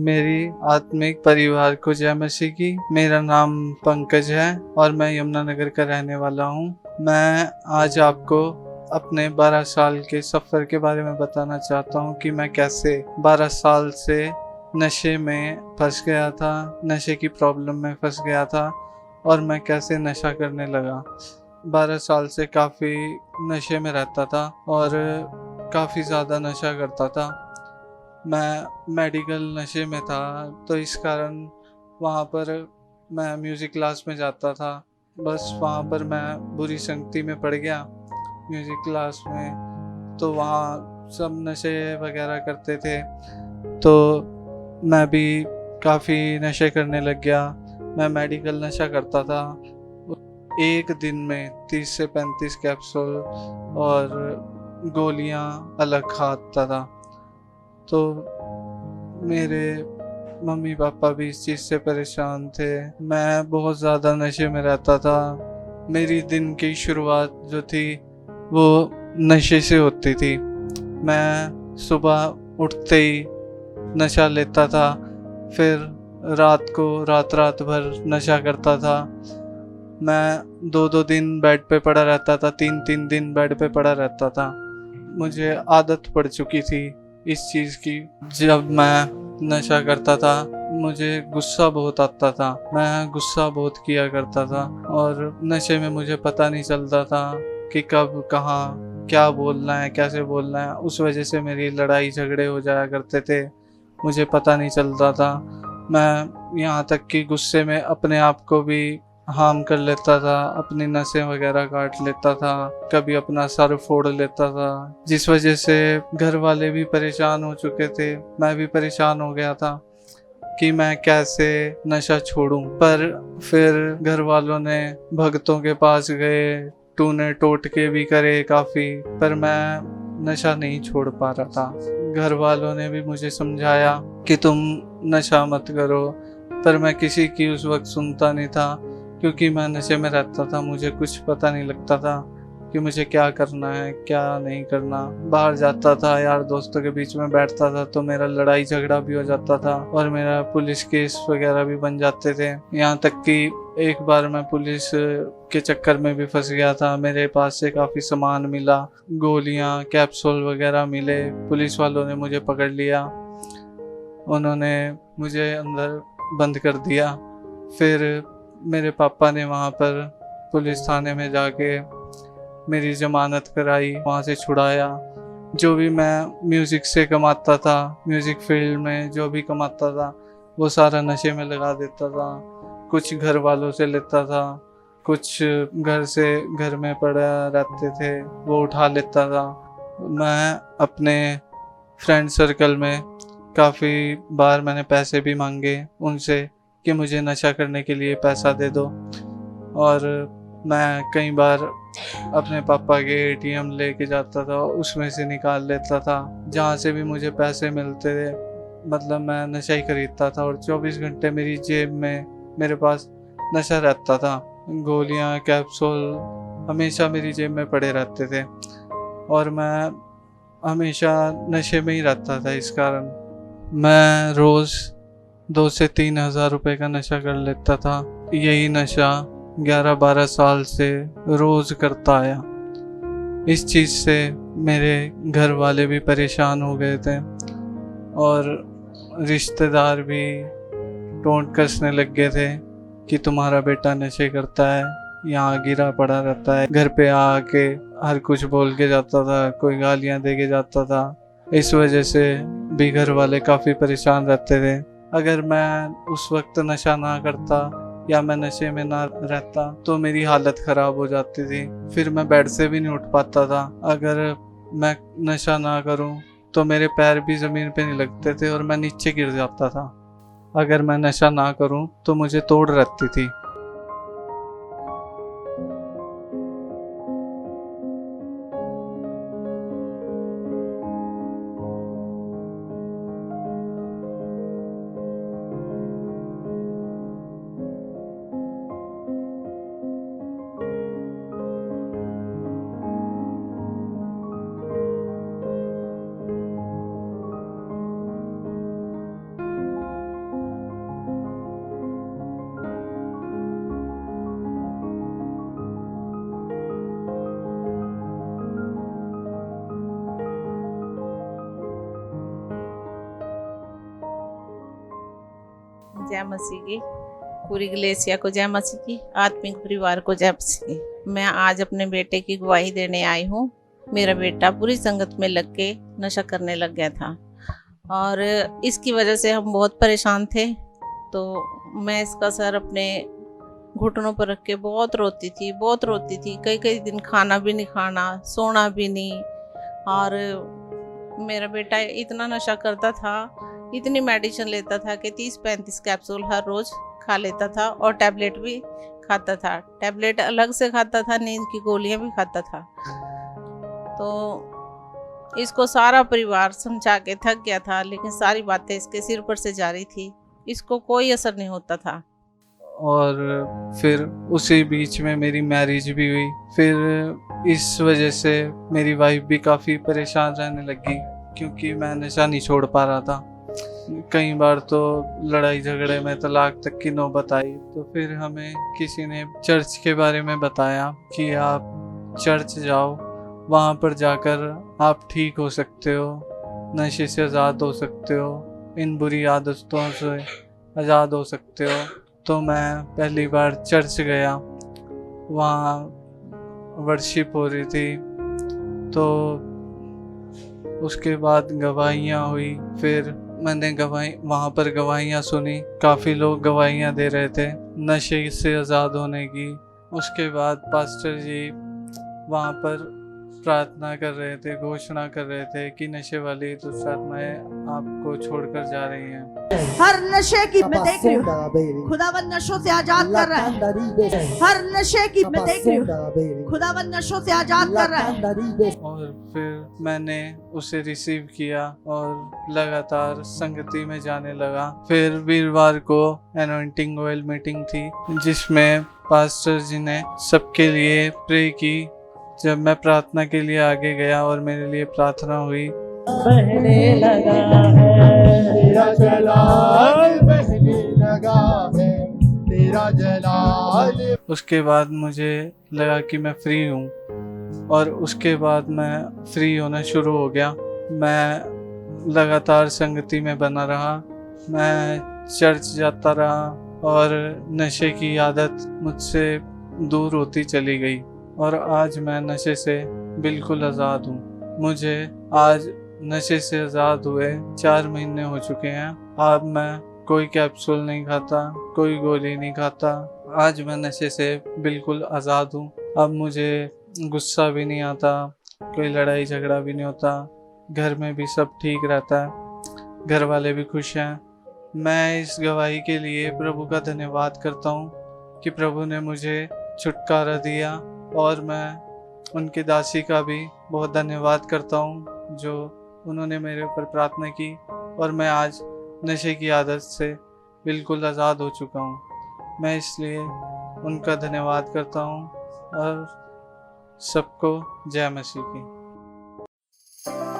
मेरी आत्मिक परिवार को जय मसीह की। मेरा नाम पंकज है और मैं यमुनानगर का रहने वाला हूँ। मैं आज आपको अपने 12 साल के सफ़र के बारे में बताना चाहता हूँ कि मैं कैसे 12 साल से नशे में फंस गया था, नशे की प्रॉब्लम में फंस गया था और मैं कैसे नशा करने लगा। 12 साल से काफ़ी नशे में रहता था और काफ़ी ज़्यादा नशा करता था। मैं मेडिकल नशे में था, तो इस कारण वहाँ पर मैं म्यूज़िक क्लास में जाता था। बस वहाँ पर मैं बुरी संगति में पड़ गया म्यूज़िक क्लास में, तो वहाँ सब नशे वगैरह करते थे, तो मैं भी काफ़ी नशे करने लग गया। मैं मेडिकल नशा करता था। एक दिन में 30 से 35 कैप्सूल और गोलियां अलग खाता था। तो मेरे मम्मी पापा भी इस चीज़ से परेशान थे। मैं बहुत ज़्यादा नशे में रहता था। मेरी दिन की शुरुआत जो थी वो नशे से होती थी। मैं सुबह उठते ही नशा लेता था, फिर रात भर नशा करता था। मैं 2-2 दिन बेड पे पड़ा रहता था, 3-3 दिन बेड पे पड़ा रहता था। मुझे आदत पड़ चुकी थी इस चीज़ की। जब मैं नशा करता था मुझे गुस्सा बहुत आता था। मैं गुस्सा बहुत किया करता था और नशे में मुझे पता नहीं चलता था कि कब कहाँ क्या बोलना है, कैसे बोलना है। उस वजह से मेरी लड़ाई झगड़े हो जाया करते थे, मुझे पता नहीं चलता था। मैं यहाँ तक कि गुस्से में अपने आप को भी हार्म कर लेता था, अपनी नसें वगैरह काट लेता था, कभी अपना सर फोड़ लेता था, जिस वजह से घर वाले भी परेशान हो चुके थे। मैं भी परेशान हो गया था कि मैं कैसे नशा छोड़ूं। पर फिर घर वालों ने भक्तों के पास गए, टूने टोटके भी करे काफ़ी, पर मैं नशा नहीं छोड़ पा रहा था। घर वालों ने भी मुझे समझाया कि तुम नशा मत करो, पर मैं किसी की उस वक्त सुनता नहीं था, क्योंकि मैं नशे में रहता था। मुझे कुछ पता नहीं लगता था कि मुझे क्या करना है, क्या नहीं करना। बाहर जाता था, यार दोस्तों के बीच में बैठता था, तो मेरा लड़ाई झगड़ा भी हो जाता था और मेरा पुलिस केस वगैरह भी बन जाते थे। यहाँ तक कि एक बार मैं पुलिस के चक्कर में भी फंस गया था। मेरे पास से काफ़ी सामान मिला, गोलियाँ, कैप्सूल वगैरह मिले। पुलिस वालों ने मुझे पकड़ लिया, उन्होंने मुझे अंदर बंद कर दिया। फिर मेरे पापा ने वहाँ पर पुलिस थाने में जाके मेरी ज़मानत कराई, वहाँ से छुड़ाया। जो भी मैं म्यूज़िक से कमाता था, म्यूज़िक फील्ड में जो भी कमाता था, वो सारा नशे में लगा देता था। कुछ घर वालों से लेता था, कुछ घर में पड़ा रहते थे वो उठा लेता था। मैं अपने फ्रेंड सर्कल में काफ़ी बार मैंने पैसे भी मांगे उनसे कि मुझे नशा करने के लिए पैसा दे दो, और मैं कई बार अपने पापा के एटीएम लेके जाता था, उसमें से निकाल लेता था। जहाँ से भी मुझे पैसे मिलते थे, मतलब मैं नशा ही खरीदता था और 24 घंटे मेरी जेब में मेरे पास नशा रहता था। गोलियाँ, कैप्सूल हमेशा मेरी जेब में पड़े रहते थे और मैं हमेशा नशे में ही रहता था। इस कारण मैं रोज़ 2 से 3 हज़ार रुपए का नशा कर लेता था। यही नशा 11-12 साल से रोज़ करता आया। इस चीज़ से मेरे घर वाले भी परेशान हो गए थे और रिश्तेदार भी टोंट कसने लग गए थे कि तुम्हारा बेटा नशे करता है, यहाँ गिरा पड़ा रहता है। घर पे आके हर कुछ बोल के जाता था, कोई गालियाँ दे के जाता था। इस वजह से भी घर वाले काफ़ी परेशान रहते थे। अगर मैं उस वक्त नशा ना करता या मैं नशे में ना रहता तो मेरी हालत ख़राब हो जाती थी, फिर मैं बेड से भी नहीं उठ पाता था। अगर मैं नशा ना करूं तो मेरे पैर भी ज़मीन पे नहीं लगते थे और मैं नीचे गिर जाता था। अगर मैं नशा ना करूं तो मुझे तोड़ रहती थी। जय मसीह की। पूरी ग्लेसिया को जय मसीह की। आत्मिक परिवार को जय मसीह की। मैं आज अपने बेटे की गवाही देने आई हूँ। मेरा बेटा बुरी संगत में लग के नशा करने लग गया था और इसकी वजह से हम बहुत परेशान थे। तो मैं इसका सर अपने घुटनों पर रख के बहुत रोती थी। कई कई दिन खाना भी नहीं खाना, सोना भी नहीं। और मेरा बेटा इतना नशा करता था, इतनी मेडिसिन लेता था कि 30-35 कैप्सूल हर रोज़ खा लेता था और टैबलेट भी खाता था। टैबलेट अलग से खाता था, नींद की गोलियां भी खाता था। तो इसको सारा परिवार समझा के थक गया था, लेकिन सारी बातें इसके सिर पर से जारी थी, इसको कोई असर नहीं होता था। और फिर उसी बीच में मेरी मैरिज भी हुई। फिर इस वजह से मेरी वाइफ भी काफ़ी परेशान रहने लगी, क्योंकि मैं नशा नहीं छोड़ पा रहा था। कई बार तो लड़ाई झगड़े में तलाक तक की नौबत आई। तो फिर हमें किसी ने चर्च के बारे में बताया कि आप चर्च जाओ, वहाँ पर जाकर आप ठीक हो सकते हो, नशे से आज़ाद हो सकते हो, इन बुरी आदतों से आज़ाद हो सकते हो। तो मैं पहली बार चर्च गया, वहाँ वर्शिप हो रही थी। तो उसके बाद गवाहियाँ हुई। फिर मैंने वहाँ पर गवाहियाँ सुनी। काफ़ी लोग गवाहियाँ दे रहे थे नशे से आज़ाद होने की। उसके बाद पास्टर जी वहाँ पर प्रार्थना कर रहे थे, घोषणा कर रहे थे कि नशे वाली दुष्ट आत्माएं आपको छोड़कर जा रही हैं। हर नशे की मैं देख रही हूँ खुदावन नशों से आजाद कर रहा है। हर नशे की मैं देख रही हूँ खुदावन नशों से आजाद कर रहा है। और फिर मैंने उसे रिसीव किया और लगातार संगति में जाने लगा। फिर वीरवार को एनॉइंटिंग ऑयल मीटिंग थी, जिसमें पास्टर जी ने सबके लिए प्रे की। जब मैं प्रार्थना के लिए आगे गया और मेरे लिए प्रार्थना हुई, बहने लगा है तेरा जलाल, बहने लगा है तेरा जलाल। उसके बाद मुझे लगा कि मैं फ्री हूँ, और उसके बाद मैं फ्री होना शुरू हो गया। मैं लगातार संगति में बना रहा, मैं चर्च जाता रहा और नशे की आदत मुझसे दूर होती चली गई। और आज मैं नशे से बिल्कुल आज़ाद हूँ। मुझे आज नशे से आज़ाद हुए 4 महीने हो चुके हैं। अब मैं कोई कैप्सूल नहीं खाता, कोई गोली नहीं खाता। आज मैं नशे से बिल्कुल आज़ाद हूँ। अब मुझे गुस्सा भी नहीं आता, कोई लड़ाई झगड़ा भी नहीं होता, घर में भी सब ठीक रहता है, घर वाले भी खुश हैं। मैं इस गवाही के लिए प्रभु का धन्यवाद करता हूँ कि प्रभु ने मुझे छुटकारा दिया, और मैं उनके दासी का भी बहुत धन्यवाद करता हूँ जो उन्होंने मेरे ऊपर प्रार्थना की, और मैं आज नशे की आदत से बिल्कुल आज़ाद हो चुका हूँ। मैं इसलिए उनका धन्यवाद करता हूँ। और सबको जय मसीह की।